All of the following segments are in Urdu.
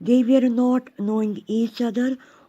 They were not knowing each other,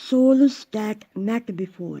souls that met before।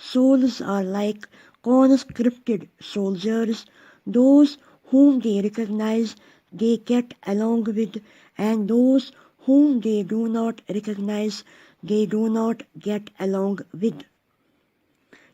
souls are like conscripted soldiers, those whom they recognize they get along with, and those whom they do not recognize they do not get along with।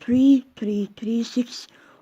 3336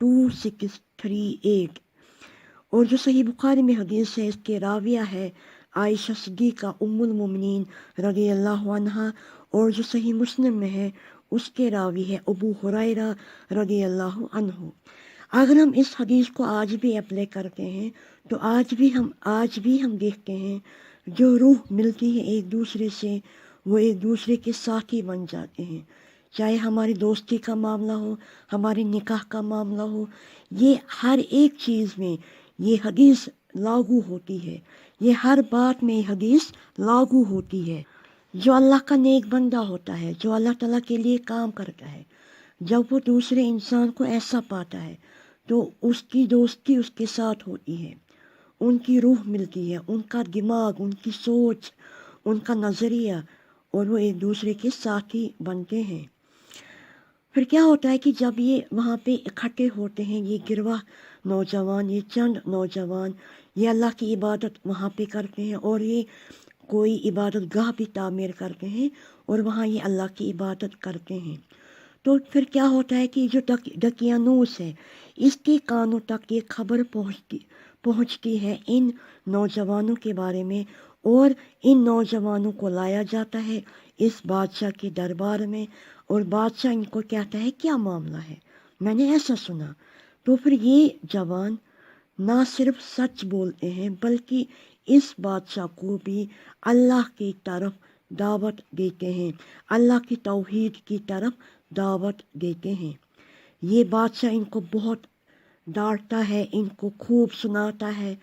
2638। اور جو صحیح بخاری میں حدیث ہے، اس کے راویہ ہے عائشہ صدیقہ ام المومنین رضی اللہ عنہا، اور جو صحیح مسلم میں ہے اس کے راوی ہے ابو ہریرہ رضی اللہ عنہ۔ اگر ہم اس حدیث کو آج بھی اپلائی کرتے ہیں تو آج بھی ہم دیکھتے ہیں جو روح ملتی ہے ایک دوسرے سے، وہ ایک دوسرے کے ساتھی بن جاتے ہیں، چاہے ہماری دوستی کا معاملہ ہو، ہمارے نکاح کا معاملہ ہو، یہ ہر ایک چیز میں یہ حدیث لاگو ہوتی ہے، یہ ہر بات میں یہ حدیث لاگو ہوتی ہے۔ جو اللہ کا نیک بندہ ہوتا ہے، جو اللہ تعالیٰ کے لیے کام کرتا ہے، جب وہ دوسرے انسان کو ایسا پاتا ہے تو اس کی دوستی اس کے ساتھ ہوتی ہے، ان کی روح ملتی ہے، ان کا دماغ، ان کی سوچ، ان کا نظریہ، اور وہ ایک دوسرے کے ساتھی بنتے ہیں۔ پھر کیا ہوتا ہے کہ جب یہ وہاں پہ اکٹھے ہوتے ہیں، یہ گروہ نوجوان، یہ چند نوجوان، یہ اللہ کی عبادت وہاں پہ کرتے ہیں، اور یہ کوئی عبادت گاہ بھی تعمیر کرتے ہیں اور وہاں یہ اللہ کی عبادت کرتے ہیں۔ تو پھر کیا ہوتا ہے کہ جو دقیانوس ہے، اس کے کانوں تک یہ خبر پہنچتی ہے ان نوجوانوں کے بارے میں، اور ان نوجوانوں کو لایا جاتا ہے اس بادشاہ کے دربار میں، اور بادشاہ ان کو کہتا ہے کیا معاملہ ہے، میں نے ایسا سنا۔ تو پھر یہ جوان نہ صرف سچ بولتے ہیں بلکہ اس بادشاہ کو بھی اللہ کی طرف دعوت دیتے ہیں، اللہ کی توحید کی طرف دعوت دیتے ہیں۔ یہ بادشاہ ان کو بہت ڈانٹتا ہے، ان کو خوب سناتا ہے،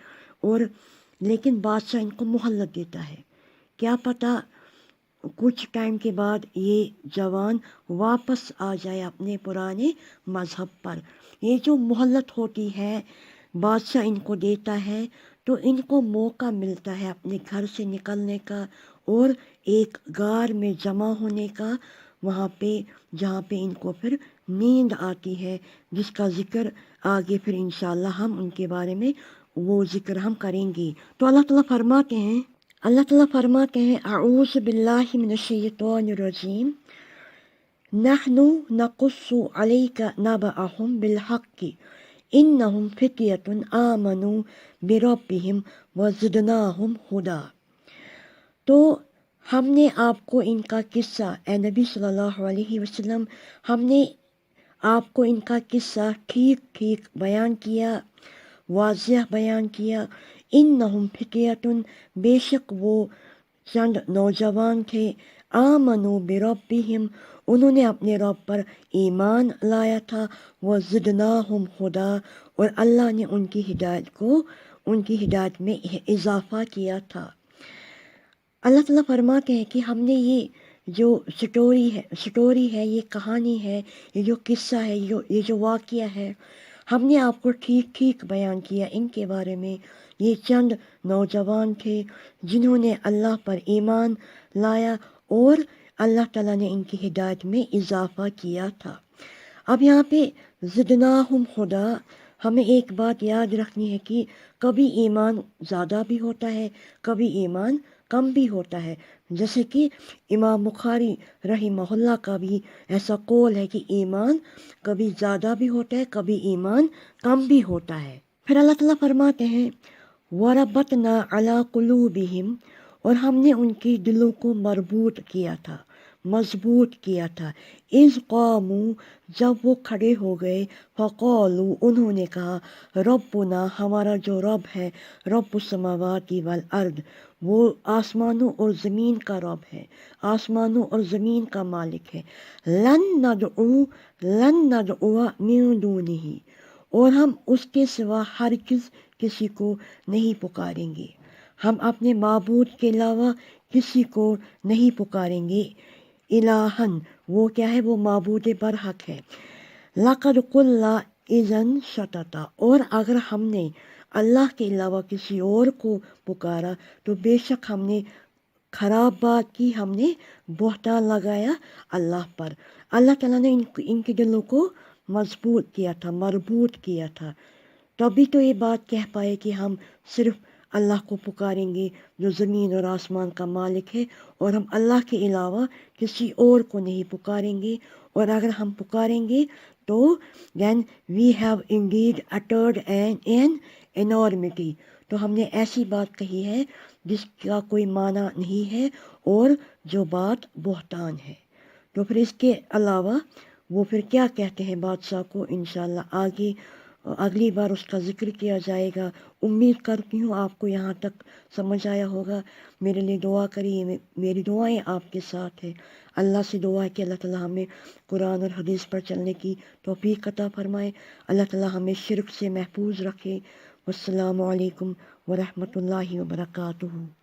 اور لیکن بادشاہ ان کو مہلت دیتا ہے۔ کیا پتہ کچھ ٹائم کے بعد یہ جوان واپس آ جائے اپنے پرانے مذہب پر۔ یہ جو مہلت ہوتی ہے بادشاہ ان کو دیتا ہے، تو ان کو موقع ملتا ہے اپنے گھر سے نکلنے کا اور ایک غار میں جمع ہونے کا، وہاں پہ جہاں پہ ان کو پھر نیند آتی ہے، جس کا ذکر آگے پھر انشاءاللہ ہم ان کے بارے میں وہ ذکر ہم کریں گے۔ تو اللہ تعالیٰ فرماتے ہیں اعوذ باللہ من الشیطان الرجیم، نحن نقص علیک نبأہم بالحق انہم فتیۃ آمنوا بربہم وزدناہم ہدی۔ تو ہم نے آپ کو ان کا قصہ، اے نبی صلی اللہ علیہ وسلم، ہم نے آپ کو ان کا قصہ ٹھیک ٹھیک بیان کیا، واضح بیان کیا۔ انہم فتیۃ، بے شک وہ چند نوجوان تھے، آمنوا بربہم، انہوں نے اپنے رب پر ایمان لایا تھا، وزدناہم ہدی، اور اللہ نے ان کی ہدایت میں اضافہ کیا تھا۔ اللہ تعالیٰ فرماتے ہیں کہ ہم نے یہ جو سٹوری ہے، یہ کہانی ہے، یہ جو قصہ ہے، یہ جو واقعہ ہے، ہم نے آپ کو ٹھیک ٹھیک بیان کیا ان کے بارے میں۔ یہ چند نوجوان تھے جنہوں نے اللہ پر ایمان لایا اور اللہ تعالیٰ نے ان کی ہدایت میں اضافہ کیا تھا۔ اب یہاں پہ زدناہم ہدی، ہمیں ایک بات یاد رکھنی ہے کہ کبھی ایمان زیادہ بھی ہوتا ہے، کبھی ایمان کم بھی ہوتا ہے، جیسے کہ امام بخاری رحمہ اللہ کا بھی ایسا قول ہے کہ ایمان کبھی زیادہ بھی ہوتا ہے، کبھی ایمان کم بھی ہوتا ہے۔ پھر اللہ تعالیٰ فرماتے ہیں وَرَبَطْنَا عَلَىٰ قُلُوبِهِمْ، اور ہم نے ان کی دلوں کو مربوط کیا تھا، مضبوط کیا تھا، اِذْ قَامُوا، جب وہ کھڑے ہو گئے، فَقَالُوا، انہوں نے کہا، رَبُّنَا، ہمارا جو رب ہے، رب السماوات والارض، وہ آسمانوں اور زمین کا رب ہے، آسمانوں اور زمین کا مالک ہے، لَن نَدْعُوَ مِن دُونِهِ، اور ہم اس کے سوا ہرگز کسی کو نہیں پکاریں گے، ہم اپنے معبود کے علاوہ کسی کو نہیں پکاریں گے، الہن، وہ کیا ہے، وہ معبود برحق ہے، لَقَدْ قُلْنَا اِذًا شَطَطًا، اور اگر ہم نے اللہ کے علاوہ کسی اور کو پکارا تو بے شک ہم نے خراب بات کی، ہم نے بہتان لگایا اللہ پر۔ اللہ تعالیٰ نے ان کے دلوں کو مضبوط کیا تھا، مربوط کیا تھا، تبھی تو یہ بات کہہ پائے کہ ہم صرف اللہ کو پکاریں گے جو زمین اور آسمان کا مالک ہے، اور ہم اللہ کے علاوہ کسی اور کو نہیں پکاریں گے، اور اگر ہم پکاریں گے تو then we have indeed uttered an انارمٹی، تو ہم نے ایسی بات کہی ہے جس کا کوئی معنی نہیں ہے اور جو بات بہتان ہے۔ تو پھر اس کے علاوہ وہ پھر کیا کہتے ہیں بادشاہ کو، انشاءاللہ آگے اگلی بار اس کا ذکر کیا جائے گا۔ امید کرتی ہوں آپ کو یہاں تک سمجھ آیا ہوگا۔ میرے لیے دعا کریے، میری دعائیں آپ کے ساتھ ہیں۔ اللہ سے دعا ہے کہ اللہ تعالیٰ ہمیں قرآن اور حدیث پر چلنے کی توفیق عطا فرمائے، اللہ تعالیٰ ہمیں شرک سے محفوظ رکھے۔ والسلام علیکم ورحمۃ اللہ وبرکاتہ۔